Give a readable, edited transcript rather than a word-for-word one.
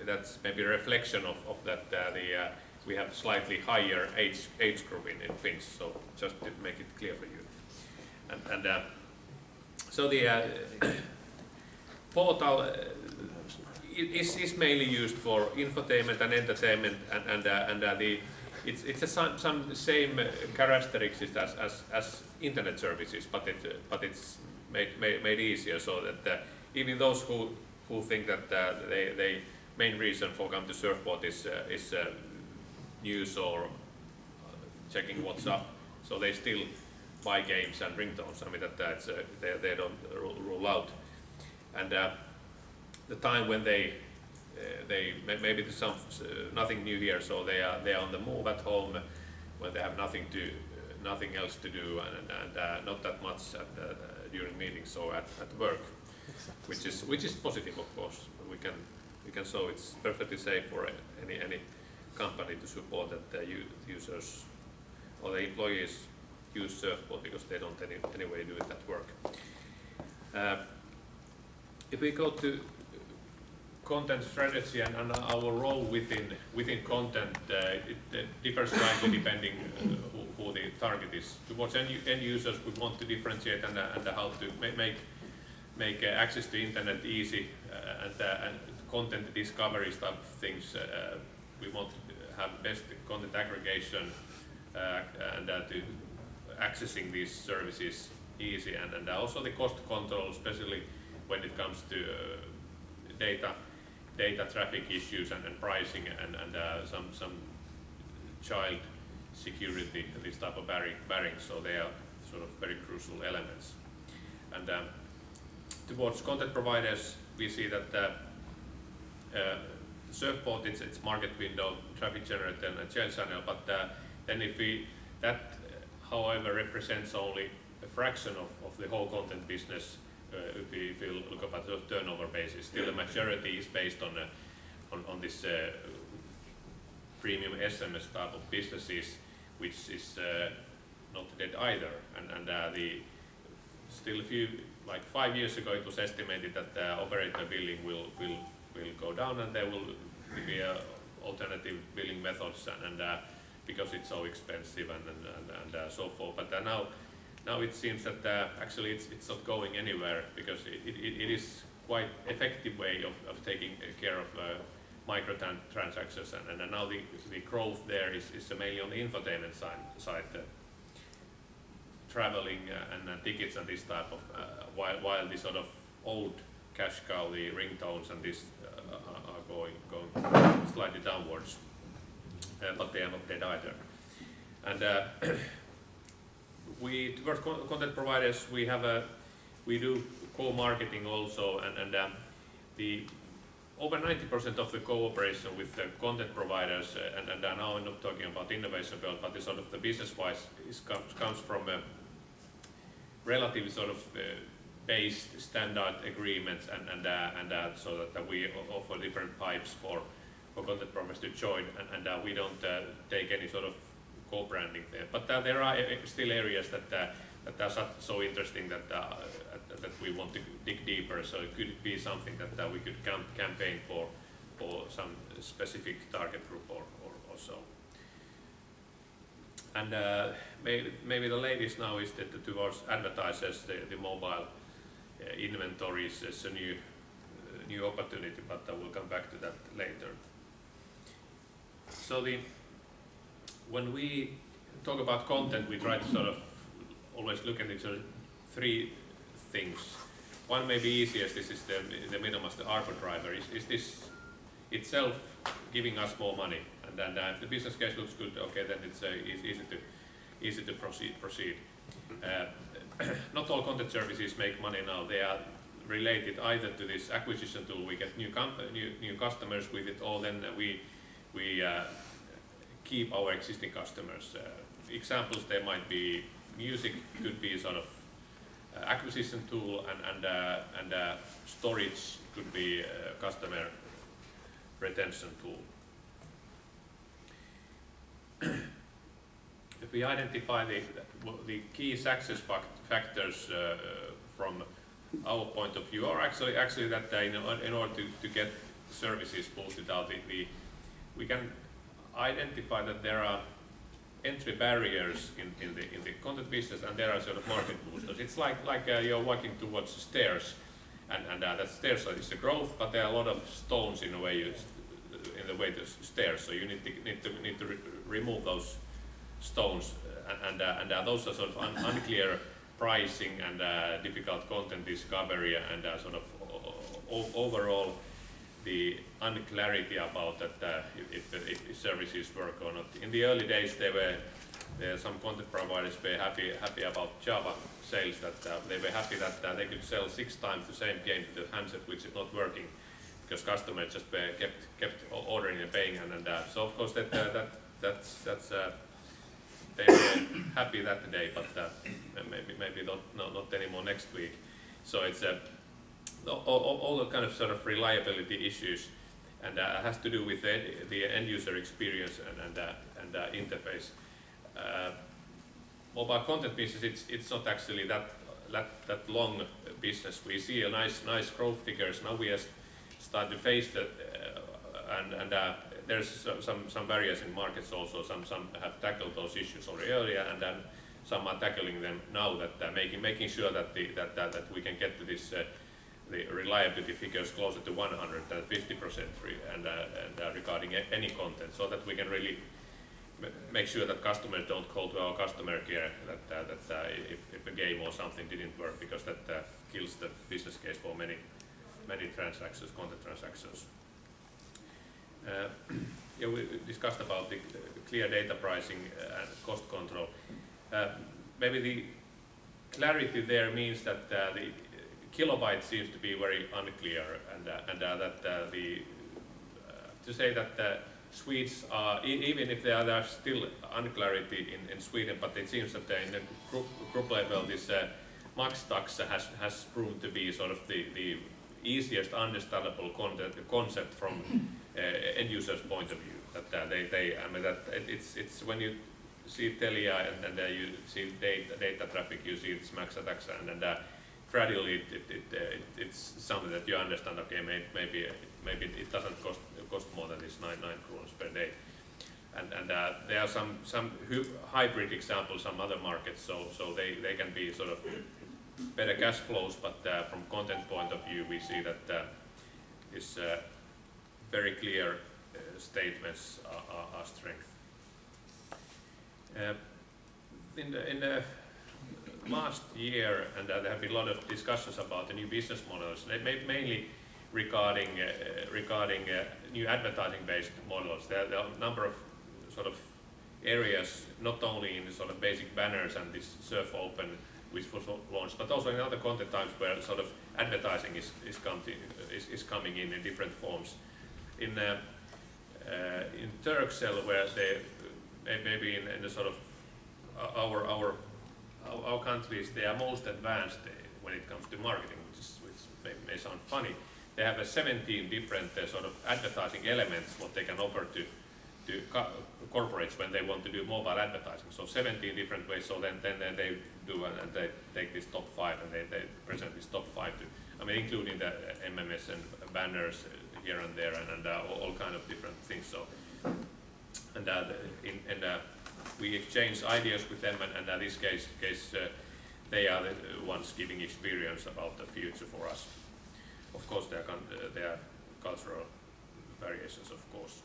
that's maybe a reflection of that we have slightly higher age group in Finns. So just to make it clear for you, so the portal is mainly used for infotainment and entertainment, it's some same characteristics as internet services, but it's made easier, so that even those who think that the main reason for come to Surfport is news or checking WhatsApp, so they still buy games and ringtones. I mean that's they don't rule out, and the time when they maybe there's nothing new here, so they are on the move at home when they have nothing else to do, and not that much during meetings, so at work, which is positive, of course. We can show it's perfectly safe for any company to support that the users or the employees use Surfport, because they don't anyway do it at work. If we go to content strategy and our role within content, it differs slightly depending who the target is. Towards end users, we want to differentiate and how to make access to internet easy, and content discovery type of things. We want to have best content aggregation and to accessing these services easy, and also the cost control, especially when it comes to data traffic issues and pricing and some child security, this type of bearing. So they are sort of very crucial elements. And towards content providers, we see that Surfport, it's market window, traffic generator and child channel, but then that however represents only a fraction of the whole content business. If we look at the turnover basis, still the majority is based on this premium SMS type of businesses, which is not dead either. And still a few, like 5 years ago, it was estimated that operator billing will go down, and there will be alternative billing methods, and because it's so expensive and so forth. But now it seems that actually it's not going anywhere, because it is quite effective way of taking care of microtransactions, and now the growth there is mainly on the infotainment side, traveling and tickets and this type of, while the sort of old cash cow, the ringtones and this are going slightly downwards, but they are not dead either. And towards content providers, we do co-marketing also, and the over 90% of the cooperation with the content providers, and now I'm not talking about innovation build, but the sort of the business-wise comes from relatively sort of based standard agreements, and so that we offer different pipes for content providers to join, and we don't take any sort of co-branding there. But there are still areas that are so interesting that we want to dig deeper. So it could be something that we could campaign for some specific target group or so. And maybe the latest now is that towards advertisers, the mobile inventory is a new opportunity, but I will come back to that later. So when we talk about content, we try to sort of always look at it sort of three things. One may be easiest, this is the minimum, the ARPU driver. Is this itself giving us more money? And then if the business case looks good, okay, then it's easy to proceed. Not all content services make money now. They are related either to this acquisition tool, we get new customers with it, or then we keep our existing customers. Examples, there might be music, could be sort of acquisition tool, and storage could be customer retention tool. If we identify the key success factors from our point of view, or actually that in order to get services boosted out, we can identify that there are entry barriers in the content business, and there are sort of market boosters. It's like you're walking towards stairs, and that stairs is the growth, but there are a lot of stones in the way to stairs. So you need to remove those stones, and those are sort of unclear pricing and difficult content discovery, and sort of overall the unclarity about that if services work or not. In the early days, some content providers were happy about Java sales, that they were happy that they could sell 6 times the same game to the handset which is not working, because customers just kept ordering and paying, and so of course that's they were happy that day, but maybe not anymore next week. So it's all the kind of sort of reliability issues, and has to do with the end user experience and interface. Mobile content business, it's not actually that long business. We see a nice growth figures. Now we have started to face that, and there's some barriers in markets also. Some have tackled those issues already earlier, and then some are tackling them now. That making sure that we can get to this the reliability figures closer to 150% and regarding any content, so that we can really make sure that customers don't call to our customer care that if a game or something didn't work, because that kills the business case for many transactions, content transactions. Yeah, we discussed about the clear data pricing and cost control. Maybe the clarity there means that the kilobyte seems to be very unclear, and that to say that Swedes are, even if there are still unclarity in Sweden, but it seems that in the group level this max tax has proven to be sort of the easiest understandable concept from end users' point of view. That I mean that it's when you see Telia and you see data traffic, you see this max tax, and gradually it's something that you understand. Okay, maybe it doesn't cost more than this 9 crores per day, and there are some hybrid examples, some other markets, so they can be sort of better cash flows, but from content point of view, we see that this very clear statements are strength. In the last year, and there have been a lot of discussions about the new business models, mainly regarding new advertising-based models. There are a number of sort of areas, not only in the sort of basic banners and this Surf Open, which was launched, but also in other content types where sort of advertising is coming in different forms. In Turkcell, where they maybe in the sort of our countries, they are most advanced when it comes to marketing, which may sound funny. They have 17 different sort of advertising elements what they can offer to corporates when they want to do mobile advertising. So 17 different ways. So then they do, and they take this top 5 and they present this top 5 to, I mean, including the MMS and banners here and there, and all kind of different things. So and we exchange ideas with them, and in this case they are the ones giving experience about the future for us. Of course, there are cultural variations, of course.